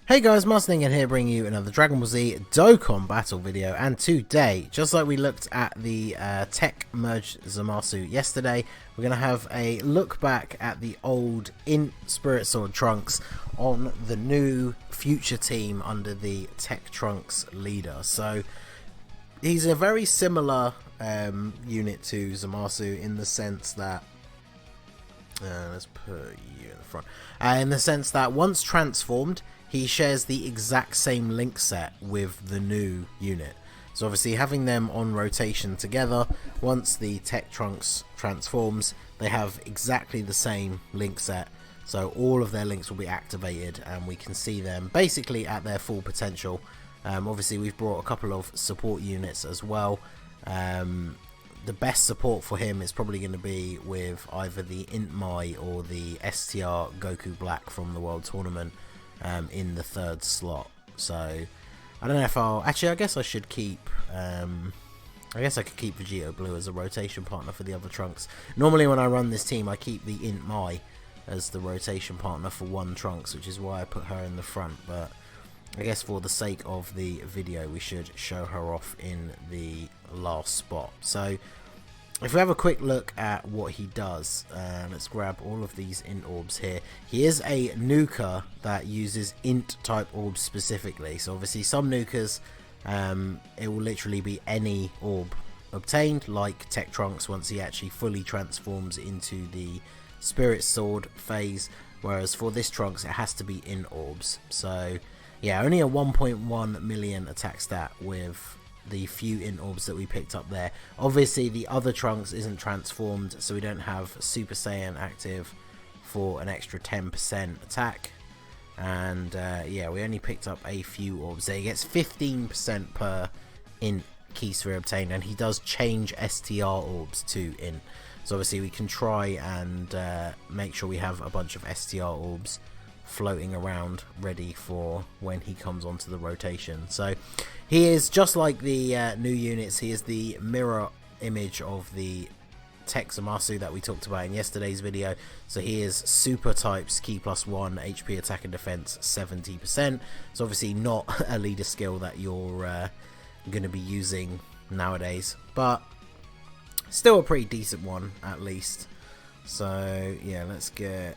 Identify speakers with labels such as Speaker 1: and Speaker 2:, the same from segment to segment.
Speaker 1: Hey guys, Ningen here bringing you another Dragon Ball Z Dokkan battle video, and today, just like we looked at the tech merged Zamasu yesterday, we're going to have a look back at the old INT Spirit Sword Trunks on the new future team under the Tech Trunks leader. So he's a very similar unit to Zamasu in the sense that let's put you in the front. In the sense that once transformed, he shares the exact same link set with the new unit. So obviously having them on rotation together, once the Tech Trunks transforms, they have exactly the same link set. So all of their links will be activated and we can see them basically at their full potential. Obviously we've brought a couple of support units as well. The best support for him is probably going to be with either the INT Mai or the STR Goku Black from the World Tournament. In the third slot. So I don't know if I'll actually, I guess I should keep I guess I could keep Vegito Blue as a rotation partner for the other Trunks. Normally when I run this team I keep the INT Mai as the rotation partner for one Trunks, which is why I put her in the front, but I guess for the sake of the video we should show her off in the last spot. So if we have a quick look at what he does, let's grab all of these INT orbs here. He is a nuker that uses INT type orbs specifically. So obviously some nukers, it will literally be any orb obtained, like Tech Trunks once he actually fully transforms into the Spirit Sword phase. Whereas for this Trunks it has to be INT orbs. So yeah, only a 1.1 million attack stat with the few INT orbs that we picked up there. Obviously the other Trunks isn't transformed, so we don't have Super Saiyan active for an extra 10% attack. And yeah, we only picked up a few orbs there. He gets 15% per INT key sphere obtained, and he does change STR orbs to INT. So obviously we can try and make sure we have a bunch of STR orbs floating around ready for when he comes onto the rotation. So he is just like the new units. He is the mirror image of the Tech Zamasu that we talked about in yesterday's video. So he is super types, key +1, HP, attack and defense 70%. So obviously not a leader skill that you're going to be using nowadays, but still a pretty decent one at least. So yeah, let's get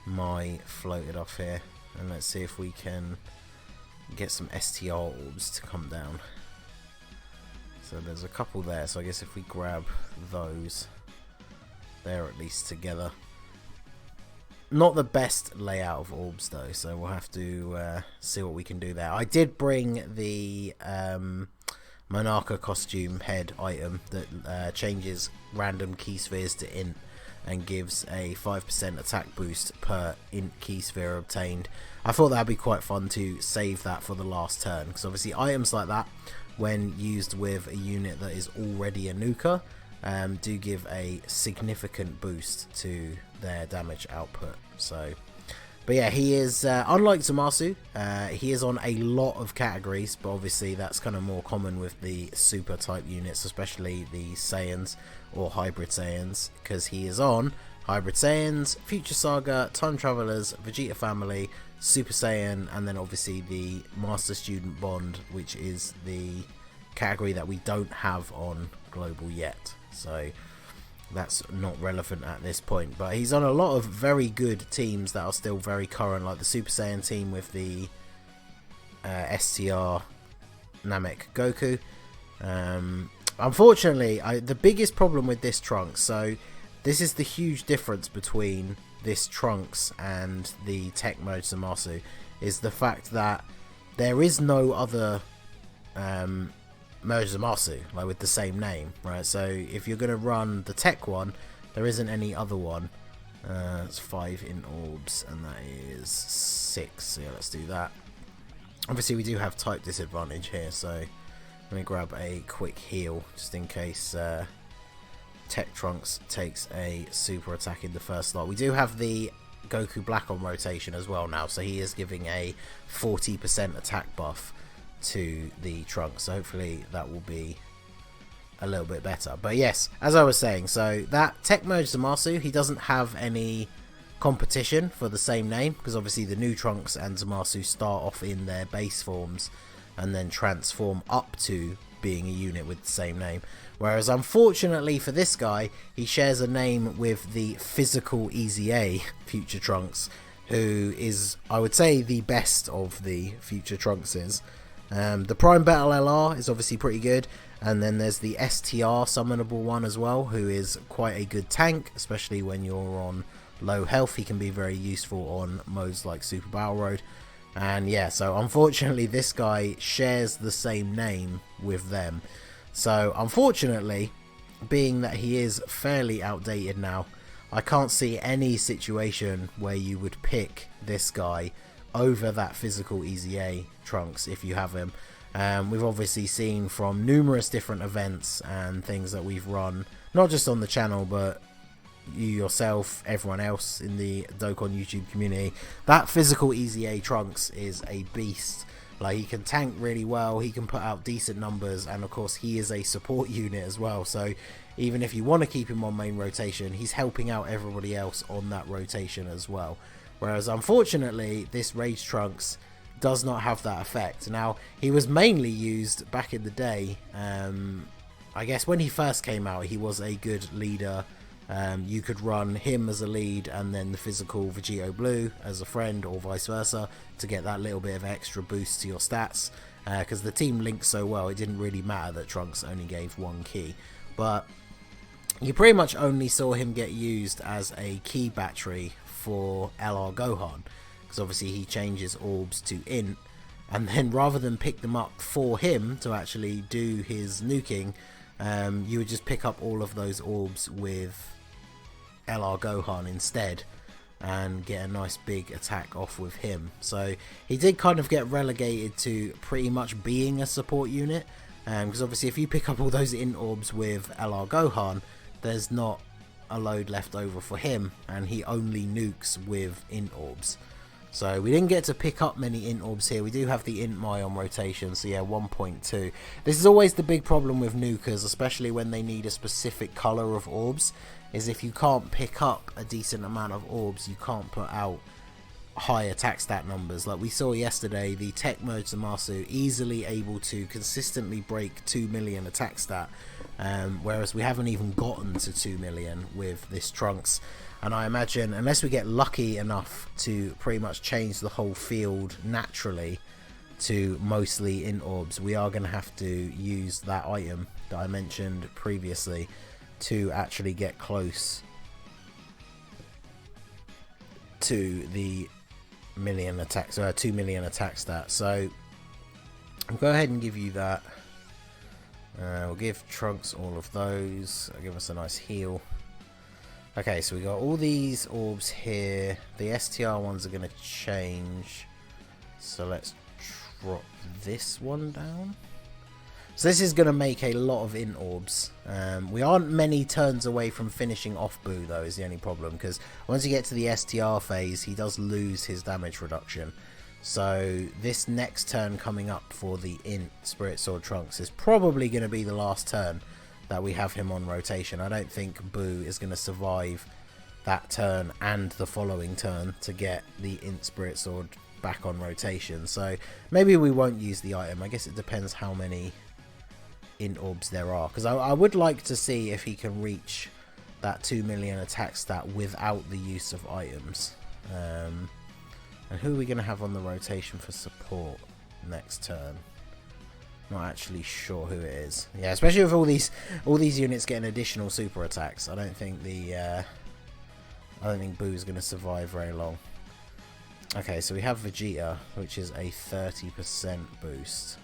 Speaker 1: Mai floated off here and let's see if we can get some STR orbs to come down. So there's a couple there, so I guess if we grab those, they're at least together. Not the best layout of orbs though, so we'll have to see what we can do there. I did bring the Monarcha costume head item that changes random key spheres to INT and gives a 5% attack boost per INT key sphere obtained. I thought that'd be quite fun to save that for the last turn, because obviously items like that, when used with a unit that is already a nuker, do give a significant boost to their damage output. So, but yeah, he is unlike Zamasu, he is on a lot of categories, but obviously that's kind of more common with the super type units, especially the Saiyans or Hybrid Saiyans, because he is on Hybrid Saiyans, Future Saga, Time Travelers, Vegeta Family, Super Saiyan, and then obviously the Master Student Bond, which is the category that we don't have on Global yet. So that's not relevant at this point, but he's on a lot of very good teams that are still very current, like the Super Saiyan team with the STR Namek Goku. Unfortunately, the biggest problem with this Trunks, so this is the huge difference between this Trunks and the Tech Mode Zamasu, is the fact that there is no other Merge Zamasu like with the same name, right? So if you're going to run the Tech one, there isn't any other one. It's 5 in orbs and that is 6, so yeah, let's do that. Obviously we do have type disadvantage here, so let me grab a quick heal just in case Tech Trunks takes a super attack in the first slot. We do have the Goku Black on rotation as well now, so he is giving a 40% attack buff to the Trunks, so hopefully that will be a little bit better. But yes, as I was saying, so that Tech Merge Zamasu, he doesn't have any competition for the same name, because obviously the new Trunks and Zamasu start off in their base forms and then transform up to being a unit with the same name. Whereas unfortunately for this guy, he shares a name with the physical Easy A Future Trunks, who is, I would say, the best of the Future Trunkses. The Prime Battle LR is obviously pretty good, and then there's the STR summonable one as well, who is quite a good tank, especially when you're on low health. He can be very useful on modes like Super Battle Road. And yeah, so unfortunately this guy shares the same name with them. So unfortunately, being that he is fairly outdated now, I can't see any situation where you would pick this guy over that physical Easy A Trunks if you have him. We've obviously seen from numerous different events and things that we've run, not just on the channel, but you yourself, everyone else in the Dokkan YouTube community, that physical Easy A Trunks is a beast. Like, he can tank really well, he can put out decent numbers, and of course he is a support unit as well. So even if you want to keep him on main rotation, he's helping out everybody else on that rotation as well. Whereas unfortunately this Rage Trunks does not have that effect. Now, he was mainly used back in the day. I guess when he first came out, he was a good leader. You could run him as a lead and then the physical Vegito Blue as a friend, or vice versa, to get that little bit of extra boost to your stats, because the team linked so well, it didn't really matter that Trunks only gave one key. But you pretty much only saw him get used as a key battery for LR Gohan, because obviously he changes orbs to INT, and then rather than pick them up for him to actually do his nuking, you would just pick up all of those orbs with LR Gohan instead and get a nice big attack off with him. So he did kind of get relegated to pretty much being a support unit, because obviously if you pick up all those INT orbs with LR Gohan, there's not a load left over for him, and he only nukes with INT orbs. So we didn't get to pick up many INT orbs here. We do have the INT Mai on rotation, so yeah, 1.2. This is always the big problem with nukers, especially when they need a specific colour of orbs, is if you can't pick up a decent amount of orbs, you can't put out high attack stat numbers. Like we saw yesterday, the Tech Merge Zamasu easily able to consistently break 2 million attack stat, whereas we haven't even gotten to 2 million with this Trunks. And I imagine, unless we get lucky enough to pretty much change the whole field naturally to mostly INT orbs, we are going to have to use that item that I mentioned previously to actually get close to the 2 million attack stat. So I'll go ahead and give you that. We'll give Trunks all of those. I'll give us a nice heal. Okay, so we got all these orbs here. The STR ones are going to change. So let's drop this one down. So this is going to make a lot of INT orbs. We aren't many turns away from finishing off Boo, though, is the only problem. Because once you get to the STR phase, he does lose his damage reduction. So this next turn coming up for the INT Spirit Sword Trunks is probably going to be the last turn that we have him on rotation. I don't think Boo is going to survive that turn and the following turn to get the INT Spirit Sword back on rotation. So maybe we won't use the item. I guess it depends how many INT orbs there are, because I would like to see if he can reach that 2 million attack stat without the use of items. And who are we going to have on the rotation for support next turn? Not actually sure who it is. Yeah, especially with all these units getting additional super attacks, I don't think Boo's going to survive very long. Okay, so we have Vegeta, which is a 30% boost.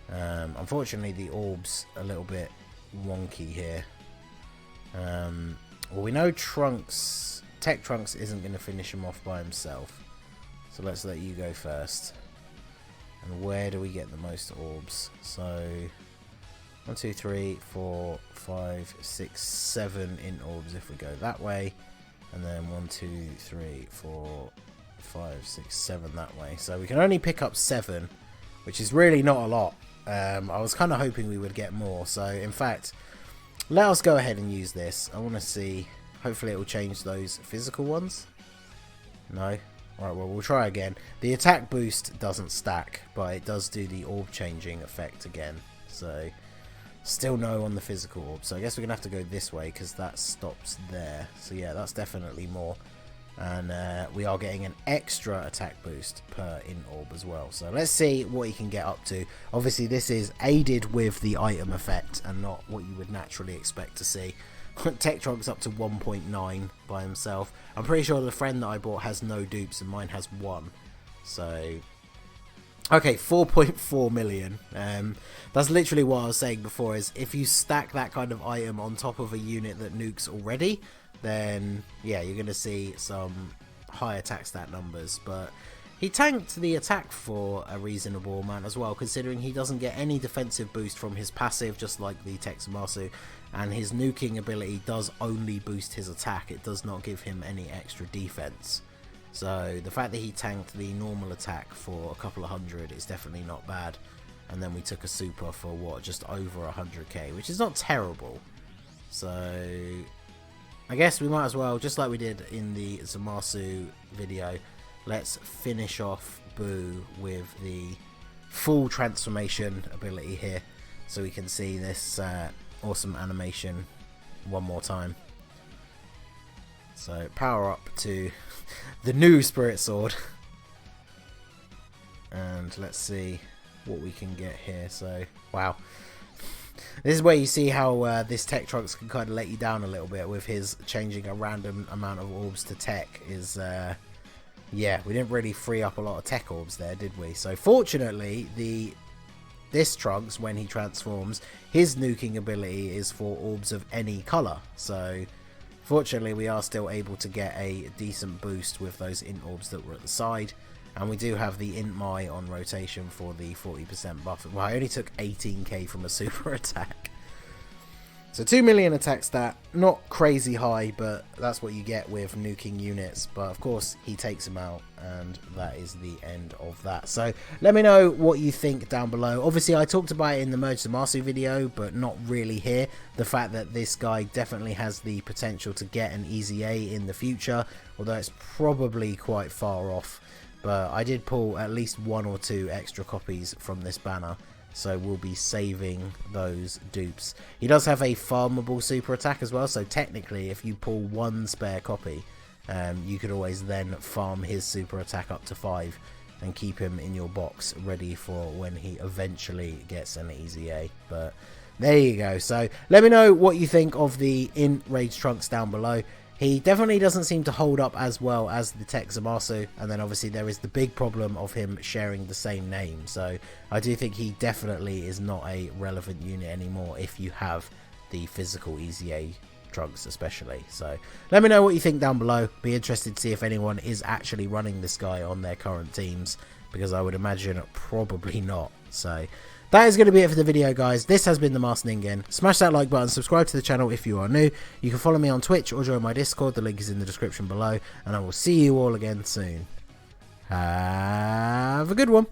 Speaker 1: Unfortunately, the orb's a little bit wonky here. Well, we know Tech Trunks isn't going to finish him off by himself. So let's let you go first. And where do we get the most orbs? So 1, 2, 3, 4, 5, 6, 7 INT orbs if we go that way. And then 1, 2, 3, 4, 5, 6, 7 that way. So we can only pick up 7, which is really not a lot. I was kind of hoping we would get more. So in fact, let us go ahead and use this. I want to see Hopefully it will change those physical ones. No. Right, well, we'll try again. The attack boost doesn't stack, but it does do the orb changing effect again. So, still no on the physical orb. So I guess we're going to have to go this way because that stops there. So yeah, that's definitely more. And we are getting an extra attack boost per int orb as well. So let's see what he can get up to. Obviously this is aided with the item effect and not what you would naturally expect to see. Tektronk's up to 1.9 by himself. I'm pretty sure the friend that I bought has no dupes and mine has 1. So okay, 4.4 million. That's literally what I was saying before, is if you stack that kind of item on top of a unit that nukes already, then yeah, you're going to see some high attack stat numbers. But he tanked the attack for a reasonable amount as well, considering he doesn't get any defensive boost from his passive, just like the Zamasu, and his nuking ability does only boost his attack. It does not give him any extra defense. So the fact that he tanked the normal attack for a couple of hundred is definitely not bad. And then we took a super for what, just over 100k, which is not terrible. So I guess we might as well, just like we did in the Zamasu video, let's finish off Boo with the full transformation ability here, so we can see this awesome animation one more time. So power up to the new Spirit Sword, and let's see what we can get here. So wow, this is where you see how this Tech Trunks can kind of let you down a little bit with his changing a random amount of orbs to tech. Is yeah, we didn't really free up a lot of tech orbs there, did we? So fortunately, this Trunks, when he transforms, his nuking ability is for orbs of any colour. So fortunately, we are still able to get a decent boost with those int orbs that were at the side. And we do have the int my on rotation for the 40% buff. Well, I only took 18k from a super attack. So 2 million attack stat, not crazy high, but that's what you get with nuking units. But of course, he takes him out, and that is the end of that. So let me know what you think down below. Obviously, I talked about it in the Merge Zamasu video, but not really here. The fact that this guy definitely has the potential to get an easy A in the future, although it's probably quite far off. But I did pull at least 1 or 2 extra copies from this banner, so we'll be saving those dupes. He does have a farmable super attack as well, so technically if you pull 1 spare copy, you could always then farm his super attack up to 5 and keep him in your box ready for when he eventually gets an easy A. But there you go. So let me know what you think of the int Rage Trunks down below. He definitely doesn't seem to hold up as well as the Tech Zamasu, and then obviously there is the big problem of him sharing the same name. So I do think he definitely is not a relevant unit anymore if you have the physical Easy A Trunks especially. So let me know what you think down below. Be interested to see if anyone is actually running this guy on their current teams, because I would imagine probably not. So that is going to be it for the video, guys. This has been the Master Ningen. Smash that like button, subscribe to the channel if you are new. You can follow me on Twitch or join my Discord. The link is in the description below. And I will see you all again soon. Have a good one.